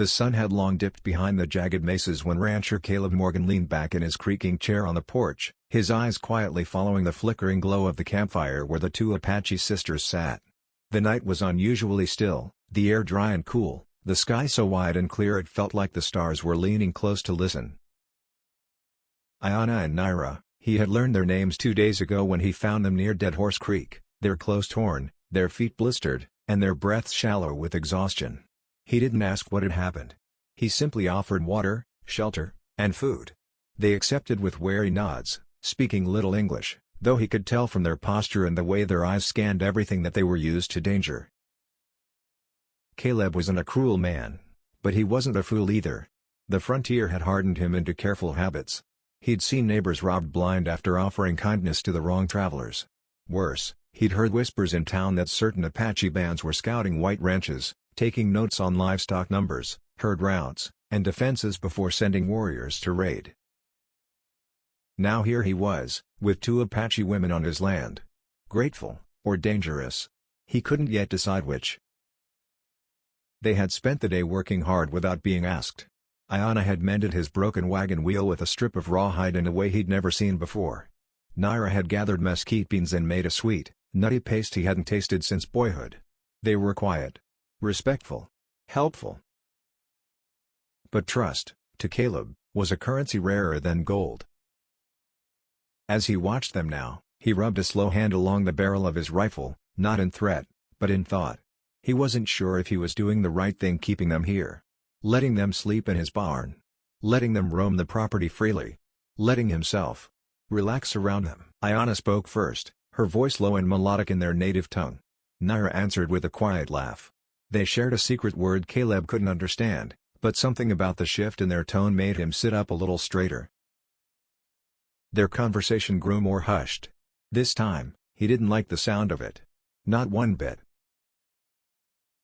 The sun had long dipped behind the jagged mesas when rancher Caleb Morgan leaned back in his creaking chair on the porch, his eyes quietly following the flickering glow of the campfire where the two Apache sisters sat. The night was unusually still, the air dry and cool, the sky so wide and clear it felt like the stars were leaning close to listen. Ayanna and Naira, he had learned their names 2 days ago when he found them near Dead Horse Creek, their clothes torn, their feet blistered, and their breaths shallow with exhaustion. He didn't ask what had happened. He simply offered water, shelter, and food. They accepted with wary nods, speaking little English, though he could tell from their posture and the way their eyes scanned everything that they were used to danger. Caleb wasn't a cruel man, but he wasn't a fool either. The frontier had hardened him into careful habits. He'd seen neighbors robbed blind after offering kindness to the wrong travelers. Worse, he'd heard whispers in town that certain Apache bands were scouting white ranches, taking notes on livestock numbers, herd routes, and defenses before sending warriors to raid. Now here he was, with 2 Apache women on his land. Grateful, or dangerous. He couldn't yet decide which. They had spent the day working hard without being asked. Ayanna had mended his broken wagon wheel with a strip of rawhide in a way he'd never seen before. Naira had gathered mesquite beans and made a sweet, nutty paste he hadn't tasted since boyhood. They were quiet, respectful, helpful. But trust, to Caleb, was a currency rarer than gold. As he watched them now, he rubbed a slow hand along the barrel of his rifle, not in threat, but in thought. He wasn't sure if he was doing the right thing keeping them here. Letting them sleep in his barn. Letting them roam the property freely. Letting himself relax around them. Ayanna spoke first, her voice low and melodic in their native tongue. Naira answered with a quiet laugh. They shared a secret word Caleb couldn't understand, but something about the shift in their tone made him sit up a little straighter. Their conversation grew more hushed. This time, he didn't like the sound of it. Not one bit.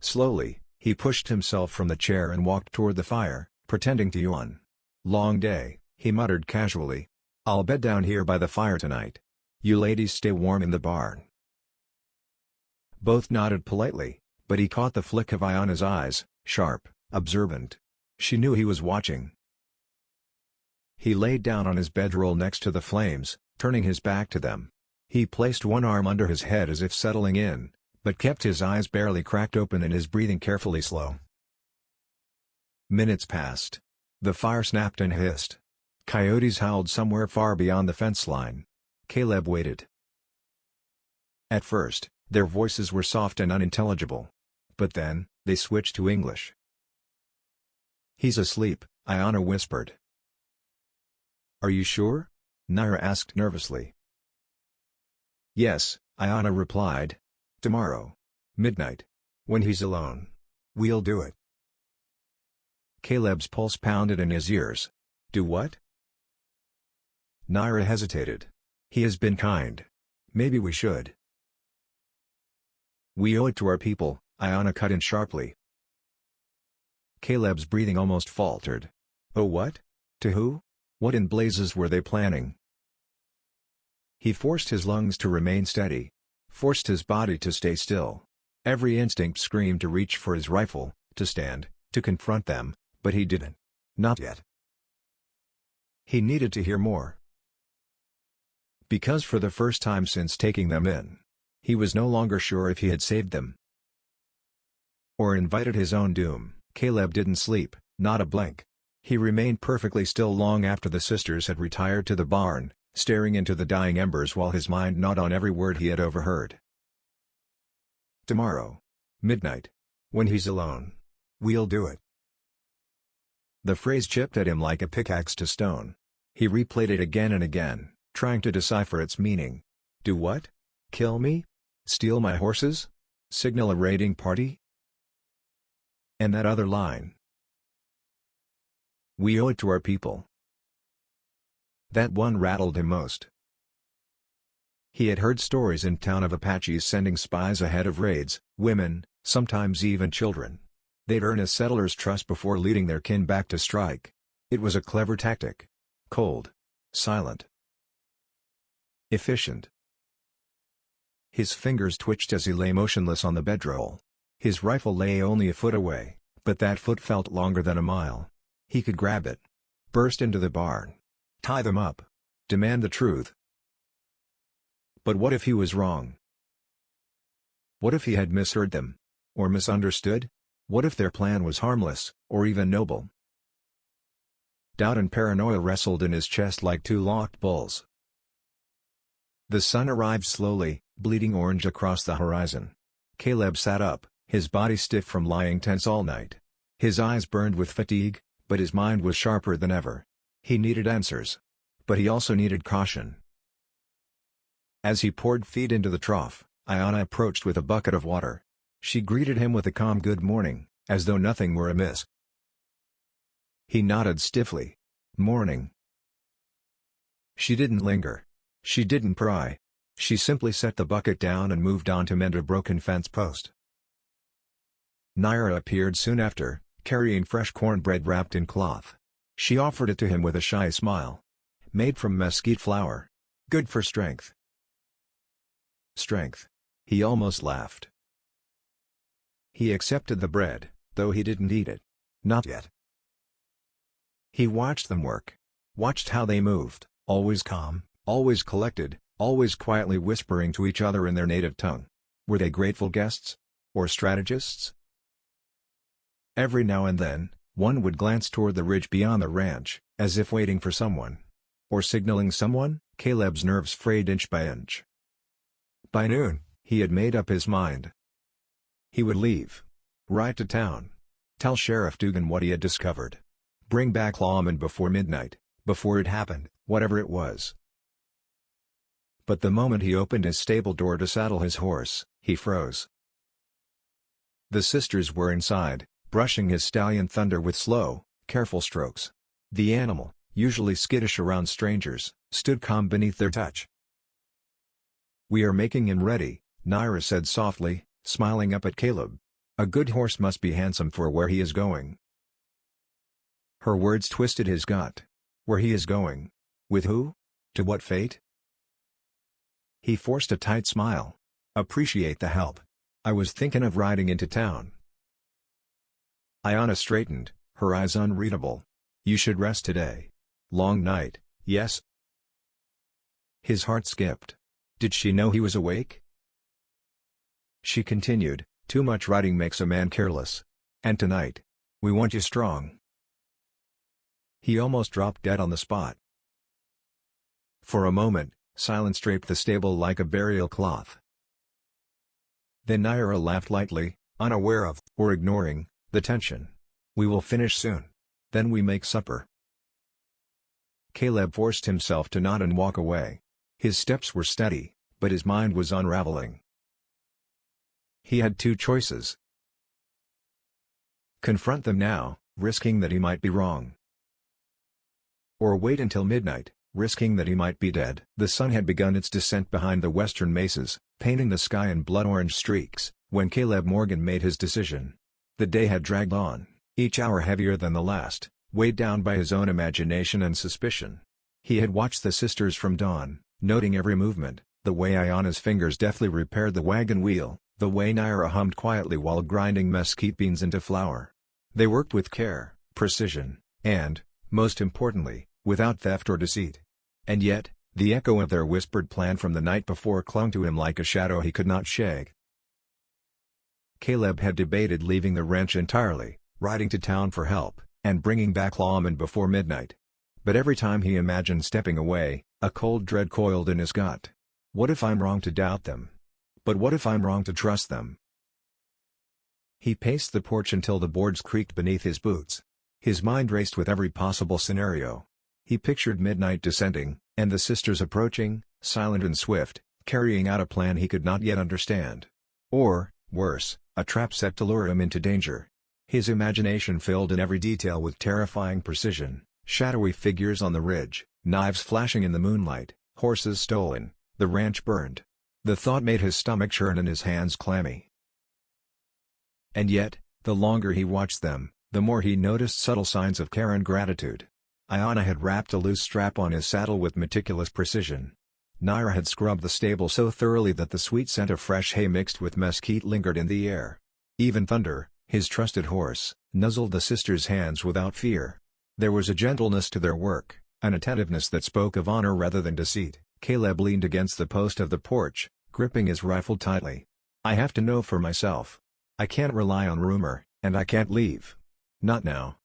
Slowly, he pushed himself from the chair and walked toward the fire, pretending to yawn. "Long day," he muttered casually. "I'll bed down here by the fire tonight. You ladies stay warm in the barn." Both nodded politely, but he caught the flick of Ayanna's eyes, sharp, observant. She knew he was watching. He laid down on his bedroll next to the flames, turning his back to them. He placed one arm under his head as if settling in, but kept his eyes barely cracked open and his breathing carefully slow. Minutes passed. The fire snapped and hissed. Coyotes howled somewhere far beyond the fence line. Caleb waited. At first, their voices were soft and unintelligible. But then, they switched to English. "He's asleep," Ayanna whispered. "Are you sure?" Naira asked nervously. "Yes," Ayanna replied. "Tomorrow. Midnight. When he's alone. We'll do it." Caleb's pulse pounded in his ears. "Do what?" Naira hesitated. "He has been kind. Maybe we should." "We owe it to our people," Ayanna cut in sharply. Caleb's breathing almost faltered. "Oh what? To who? What in blazes were they planning?" He forced his lungs to remain steady. Forced his body to stay still. Every instinct screamed to reach for his rifle, to stand, to confront them, but he didn't. Not yet. He needed to hear more. Because for the first time since taking them in, he was no longer sure if he had saved them or invited his own doom. Caleb didn't sleep, not a blink. He remained perfectly still long after the sisters had retired to the barn, staring into the dying embers while his mind gnawed on every word he had overheard. "Tomorrow. Midnight. When he's alone. We'll do it." The phrase chipped at him like a pickaxe to stone. He replayed it again and again, trying to decipher its meaning. Do what? Kill me? Steal my horses? Signal a raiding party? And that other line. "We owe it to our people." That one rattled him most. He had heard stories in town of Apaches sending spies ahead of raids, women, sometimes even children. They'd earn a settler's trust before leading their kin back to strike. It was a clever tactic. Cold. Silent. Efficient. His fingers twitched as he lay motionless on the bedroll. His rifle lay only a foot away, But that foot felt longer than a mile. He could grab it. Burst into the barn. Tie them up. Demand the truth. But what if he was wrong? What if he had misheard them? Or misunderstood? What if their plan was harmless, or even noble? Doubt and paranoia wrestled in his chest like two locked bulls. The sun arrived slowly, bleeding orange across the horizon. Caleb sat up, his body stiff from lying tense all night. His eyes burned with fatigue, but his mind was sharper than ever. He needed answers. But he also needed caution. As he poured feed into the trough, Ayanna approached with a bucket of water. She greeted him with a calm good morning, as though nothing were amiss. He nodded stiffly. Morning. She didn't linger. She didn't pry. She simply set the bucket down and moved on to mend a broken fence post. Naira appeared soon after, carrying fresh cornbread wrapped in cloth. She offered it to him with a shy smile. Made from mesquite flour. Good for strength. Strength. He almost laughed. He accepted the bread, though he didn't eat it. Not yet. He watched them work. Watched how they moved, always calm, always collected, always quietly whispering to each other in their native tongue. Were they grateful guests? Or strategists? Every now and then, one would glance toward the ridge beyond the ranch, as if waiting for someone. Or signaling someone. Caleb's nerves frayed inch by inch. By noon, he had made up his mind. He would leave. Ride to town. Tell Sheriff Dugan what he had discovered. Bring back lawmen before midnight, before it happened, whatever it was. But the moment he opened his stable door to saddle his horse, he froze. The sisters were inside, brushing his stallion Thunder with slow, careful strokes. The animal, usually skittish around strangers, stood calm beneath their touch. "We are making him ready," Naira said softly, smiling up at Caleb. "A good horse must be handsome for where he is going." Her words twisted his gut. Where he is going? With who? To what fate? He forced a tight smile. "Appreciate the help. I was thinking of riding into town." Ayanna straightened, her eyes unreadable. "You should rest today. Long night, yes?" His heart skipped. Did she know he was awake? She continued, "Too much riding makes a man careless. And tonight, we want you strong." He almost dropped dead on the spot. For a moment, silence draped the stable like a burial cloth. Then Naira laughed lightly, unaware of, or ignoring, the tension. "We will finish soon. Then we make supper." Caleb forced himself to nod and walk away. His steps were steady, but his mind was unraveling. He had two choices. Confront them now, risking that he might be wrong. Or wait until midnight, risking that he might be dead. The sun had begun its descent behind the western mesas, painting the sky in blood-orange streaks, when Caleb Morgan made his decision. The day had dragged on, each hour heavier than the last, weighed down by his own imagination and suspicion. He had watched the sisters from dawn, noting every movement, the way Ayanna's fingers deftly repaired the wagon wheel, the way Naira hummed quietly while grinding mesquite beans into flour. They worked with care, precision, and, most importantly, without theft or deceit. And yet, the echo of their whispered plan from the night before clung to him like a shadow he could not shake. Caleb had debated leaving the ranch entirely, riding to town for help, and bringing back lawmen before midnight. But every time he imagined stepping away, a cold dread coiled in his gut. What if I'm wrong to doubt them? But what if I'm wrong to trust them? He paced the porch until the boards creaked beneath his boots. His mind raced with every possible scenario. He pictured midnight descending, and the sisters approaching, silent and swift, carrying out a plan he could not yet understand. Or, worse, a trap set to lure him into danger. His imagination filled in every detail with terrifying precision, shadowy figures on the ridge, knives flashing in the moonlight, horses stolen, the ranch burned. The thought made his stomach churn and his hands clammy. And yet, the longer he watched them, the more he noticed subtle signs of care and gratitude. Ayanna had wrapped a loose strap on his saddle with meticulous precision. Naira had scrubbed the stable so thoroughly that the sweet scent of fresh hay mixed with mesquite lingered in the air. Even Thunder, His trusted horse nuzzled the sisters' hands without fear. There was a gentleness to their work, an attentiveness that spoke of honor rather than deceit. Caleb leaned against the post of the porch, gripping his rifle tightly. "I have to know for myself. I can't rely on rumor, and I can't leave. Not now."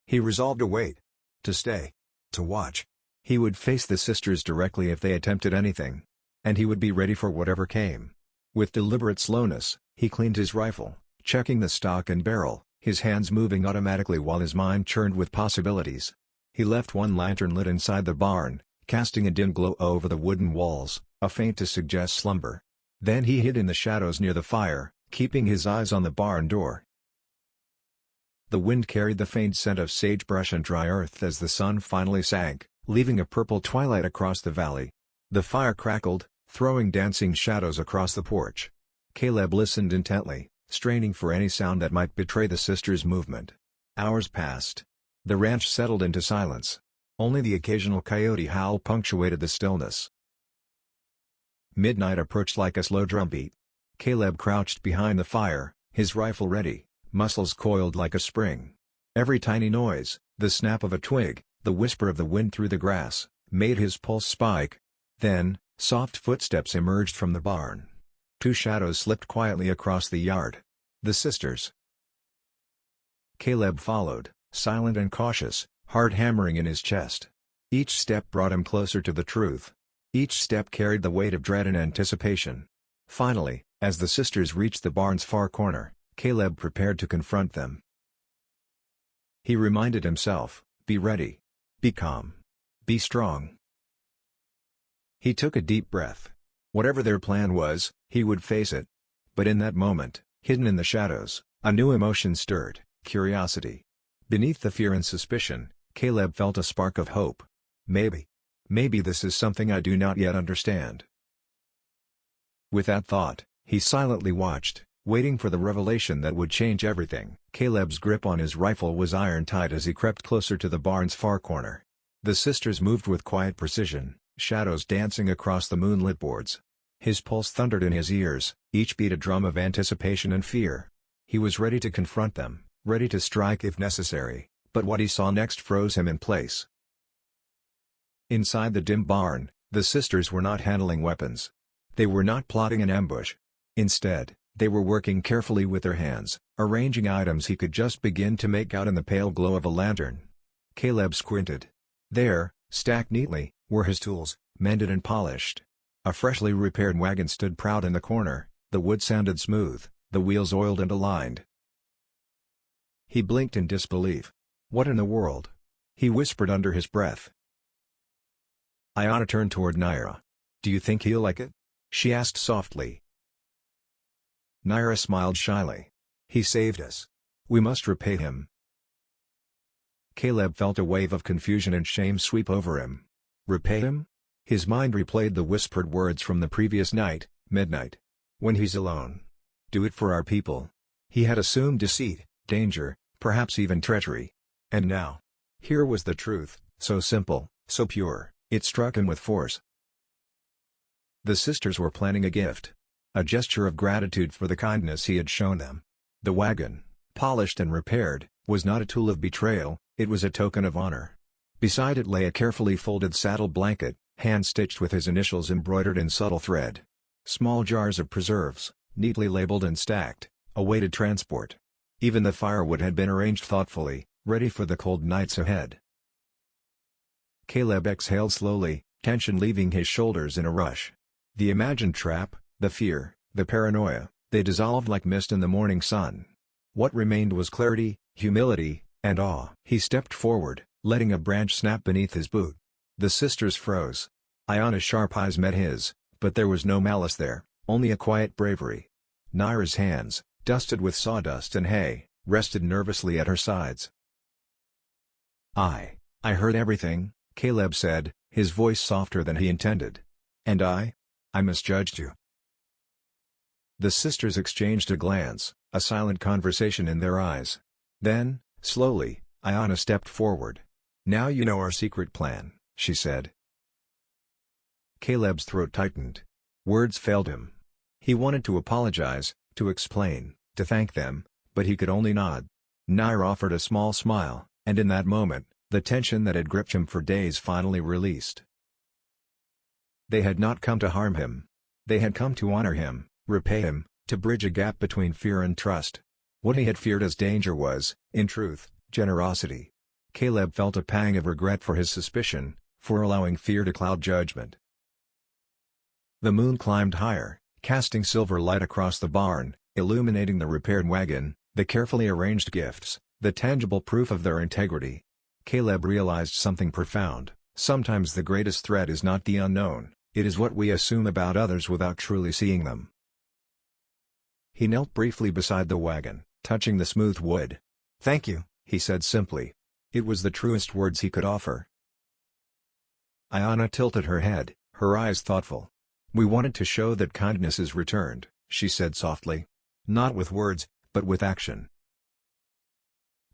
He resolved to wait. To stay. To watch. He would face the sisters directly if they attempted anything. And he would be ready for whatever came. With deliberate slowness, he cleaned his rifle, checking the stock and barrel, his hands moving automatically while his mind churned with possibilities. He left one lantern lit inside the barn, casting a dim glow over the wooden walls, a feint to suggest slumber. Then he hid in the shadows near the fire, keeping his eyes on the barn door. The wind carried the faint scent of sagebrush and dry earth as the sun finally sank, leaving a purple twilight across the valley. The fire crackled, throwing dancing shadows across the porch. Caleb listened intently, straining for any sound that might betray the sisters' movement. Hours passed. The ranch settled into silence. Only the occasional coyote howl punctuated the stillness. Midnight approached like a slow drumbeat. Caleb crouched behind the fire, his rifle ready, muscles coiled like a spring. Every tiny noise, the snap of a twig, the whisper of the wind through the grass, made his pulse spike. Then, soft footsteps emerged from the barn. Two shadows slipped quietly across the yard. The sisters. Caleb followed, silent and cautious, heart hammering in his chest. Each step brought him closer to the truth. Each step carried the weight of dread and anticipation. Finally, as the sisters reached the barn's far corner, Caleb prepared to confront them. He reminded himself, "Be ready. Be calm. Be strong." He took a deep breath. Whatever their plan was, he would face it. But in that moment, hidden in the shadows, a new emotion stirred, curiosity. Beneath the fear and suspicion, Caleb felt a spark of hope. Maybe this is something I do not yet understand. With that thought, he silently watched, waiting for the revelation that would change everything. Caleb's grip on his rifle was iron-tight as he crept closer to the barn's far corner. The sisters moved with quiet precision, shadows dancing across the moonlit boards. His pulse thundered in his ears, each beat a drum of anticipation and fear. He was ready to confront them, ready to strike if necessary, but what he saw next froze him in place. Inside the dim barn, the sisters were not handling weapons. They were not plotting an ambush. Instead, they were working carefully with their hands, arranging items he could just begin to make out in the pale glow of a lantern. Caleb squinted. There, stacked neatly, were his tools, mended and polished. A freshly repaired wagon stood proud in the corner, the wood sounded smooth, the wheels oiled and aligned. He blinked in disbelief. "What in the world?" he whispered under his breath. Ayana turned toward Naira. "Do you think he'll like it?" she asked softly. Naira smiled shyly. "He saved us. We must repay him." Caleb felt a wave of confusion and shame sweep over him. Repay him? His mind replayed the whispered words from the previous night, midnight. When he's alone. Do it for our people. He had assumed deceit, danger, perhaps even treachery. And now. Here was the truth, so simple, so pure, it struck him with force. The sisters were planning a gift. A gesture of gratitude for the kindness he had shown them. The wagon, polished and repaired, was not a tool of betrayal, it was a token of honor. Beside it lay a carefully folded saddle blanket, hand-stitched with his initials embroidered in subtle thread. Small jars of preserves, neatly labeled and stacked, awaited transport. Even the firewood had been arranged thoughtfully, ready for the cold nights ahead. Caleb exhaled slowly, tension leaving his shoulders in a rush. The imagined trap, the fear, the paranoia, they dissolved like mist in the morning sun. What remained was clarity, humility, and awe. He stepped forward, letting a branch snap beneath his boot. The sisters froze. Ayana's sharp eyes met his, but there was no malice there, only a quiet bravery. Naira's hands, dusted with sawdust and hay, rested nervously at her sides. I heard everything," Caleb said, his voice softer than he intended. "And I misjudged you." The sisters exchanged a glance, a silent conversation in their eyes. Then, slowly, Ayana stepped forward. "Now you know our secret plan," she said. Caleb's throat tightened. Words failed him. He wanted to apologize, to explain, to thank them, but he could only nod. Nair offered a small smile, and in that moment, the tension that had gripped him for days finally released. They had not come to harm him. They had come to honor him, repay him, to bridge a gap between fear and trust. What he had feared as danger was, in truth, generosity. Caleb felt a pang of regret for his suspicion, for allowing fear to cloud judgment. The moon climbed higher, casting silver light across the barn, illuminating the repaired wagon, the carefully arranged gifts, the tangible proof of their integrity. Caleb realized something profound. Sometimes the greatest threat is not the unknown, it is what we assume about others without truly seeing them. He knelt briefly beside the wagon, touching the smooth wood. "Thank you," he said simply. It was the truest words he could offer. Ayanna tilted her head, her eyes thoughtful. "We wanted to show that kindness is returned," she said softly. "Not with words, but with action."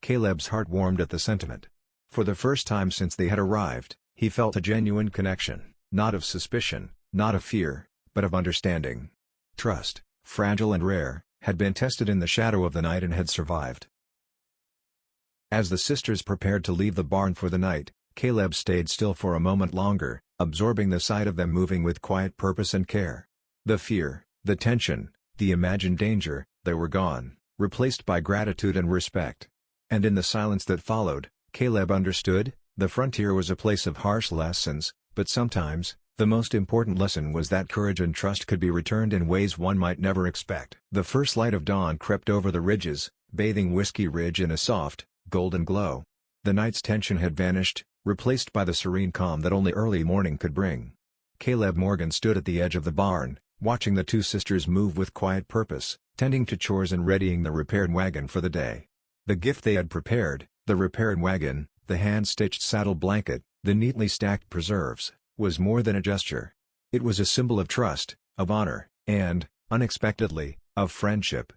Caleb's heart warmed at the sentiment. For the first time since they had arrived, he felt a genuine connection, not of suspicion, not of fear, but of understanding. Trust, fragile and rare, had been tested in the shadow of the night and had survived. As the sisters prepared to leave the barn for the night, Caleb stayed still for a moment longer, absorbing the sight of them moving with quiet purpose and care. The fear, the tension, the imagined danger, they were gone, replaced by gratitude and respect. And in the silence that followed, Caleb understood, the frontier was a place of harsh lessons, but sometimes, the most important lesson was that courage and trust could be returned in ways one might never expect. The first light of dawn crept over the ridges, bathing Whiskey Ridge in a soft, golden glow. The night's tension had vanished, replaced by the serene calm that only early morning could bring. Caleb Morgan stood at the edge of the barn, watching the two sisters move with quiet purpose, tending to chores and readying the repaired wagon for the day. The gift they had prepared, the repaired wagon, the hand-stitched saddle blanket, the neatly stacked preserves, was more than a gesture. It was a symbol of trust, of honor, and, unexpectedly, of friendship.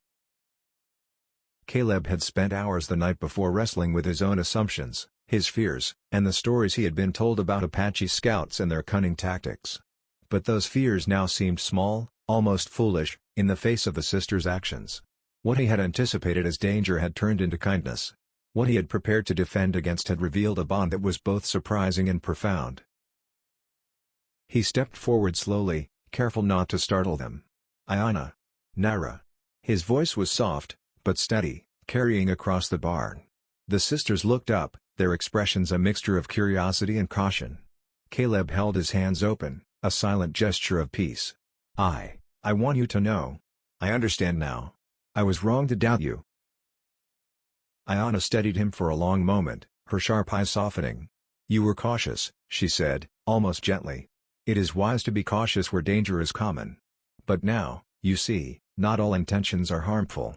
Caleb had spent hours the night before wrestling with his own assumptions, his fears, and the stories he had been told about Apache scouts and their cunning tactics. But those fears now seemed small, almost foolish, in the face of the sisters' actions. What he had anticipated as danger had turned into kindness. What he had prepared to defend against had revealed a bond that was both surprising and profound. He stepped forward slowly, careful not to startle them. "Ayanna. Naira." His voice was soft, but steady, carrying across the barn. The sisters looked up, their expressions a mixture of curiosity and caution. Caleb held his hands open, a silent gesture of peace. I want you to know. I understand now. I was wrong to doubt you." Ayanna steadied him for a long moment, her sharp eyes softening. "You were cautious," she said, almost gently. "It is wise to be cautious where danger is common. But now, you see, not all intentions are harmful."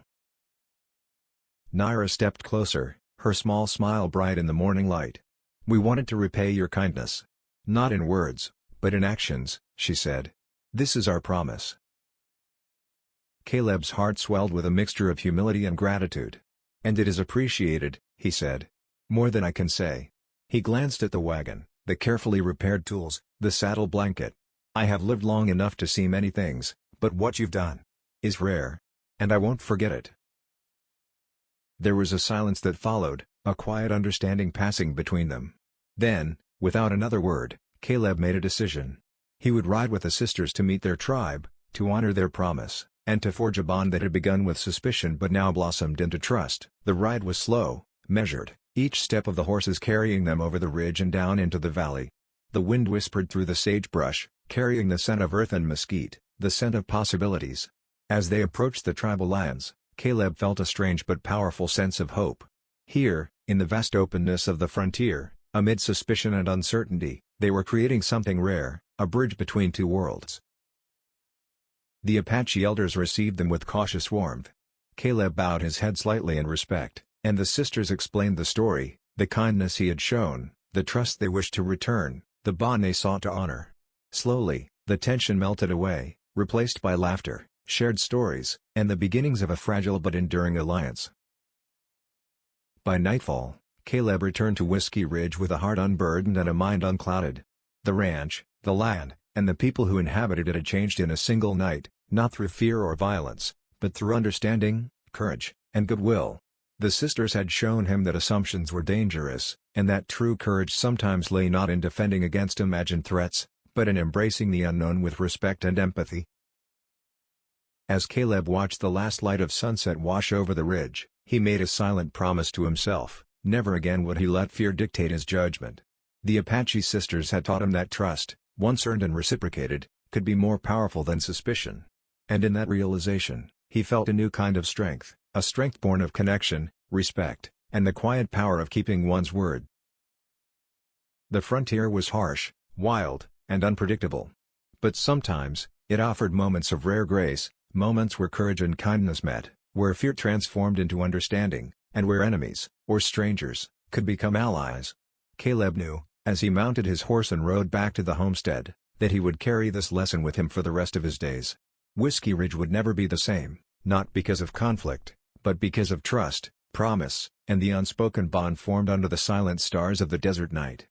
Naira stepped closer, her small smile bright in the morning light. "We wanted to repay your kindness. Not in words, but in actions," she said. "This is our promise." Caleb's heart swelled with a mixture of humility and gratitude. "And it is appreciated," he said. "More than I can say." He glanced at the wagon, the carefully repaired tools, the saddle blanket. "I have lived long enough to see many things, but what you've done is rare. And I won't forget it." There was a silence that followed, a quiet understanding passing between them. Then, without another word, Caleb made a decision. He would ride with the sisters to meet their tribe, to honor their promise, and to forge a bond that had begun with suspicion but now blossomed into trust. The ride was slow, measured, each step of the horses carrying them over the ridge and down into the valley. The wind whispered through the sagebrush, carrying the scent of earth and mesquite, the scent of possibilities. As they approached the tribal lands, Caleb felt a strange but powerful sense of hope. Here, in the vast openness of the frontier, amid suspicion and uncertainty, they were creating something rare, a bridge between two worlds. The Apache elders received them with cautious warmth. Caleb bowed his head slightly in respect, and the sisters explained the story, the kindness he had shown, the trust they wished to return, the bond they sought to honor. Slowly, the tension melted away, replaced by laughter, shared stories, and the beginnings of a fragile but enduring alliance. By nightfall, Caleb returned to Whiskey Ridge with a heart unburdened and a mind unclouded. The ranch, the land, and the people who inhabited it had changed in a single night, not through fear or violence, but through understanding, courage, and goodwill. The sisters had shown him that assumptions were dangerous, and that true courage sometimes lay not in defending against imagined threats, but in embracing the unknown with respect and empathy. As Caleb watched the last light of sunset wash over the ridge, he made a silent promise to himself: never again would he let fear dictate his judgment. The Apache sisters had taught him that trust, once earned and reciprocated, could be more powerful than suspicion. And in that realization, he felt a new kind of strength, a strength born of connection, respect, and the quiet power of keeping one's word. The frontier was harsh, wild, and unpredictable. But sometimes, it offered moments of rare grace, moments where courage and kindness met, where fear transformed into understanding, and where enemies, or strangers, could become allies. Caleb knew, as he mounted his horse and rode back to the homestead, that he would carry this lesson with him for the rest of his days. Whiskey Ridge would never be the same, not because of conflict, but because of trust, promise, and the unspoken bond formed under the silent stars of the desert night.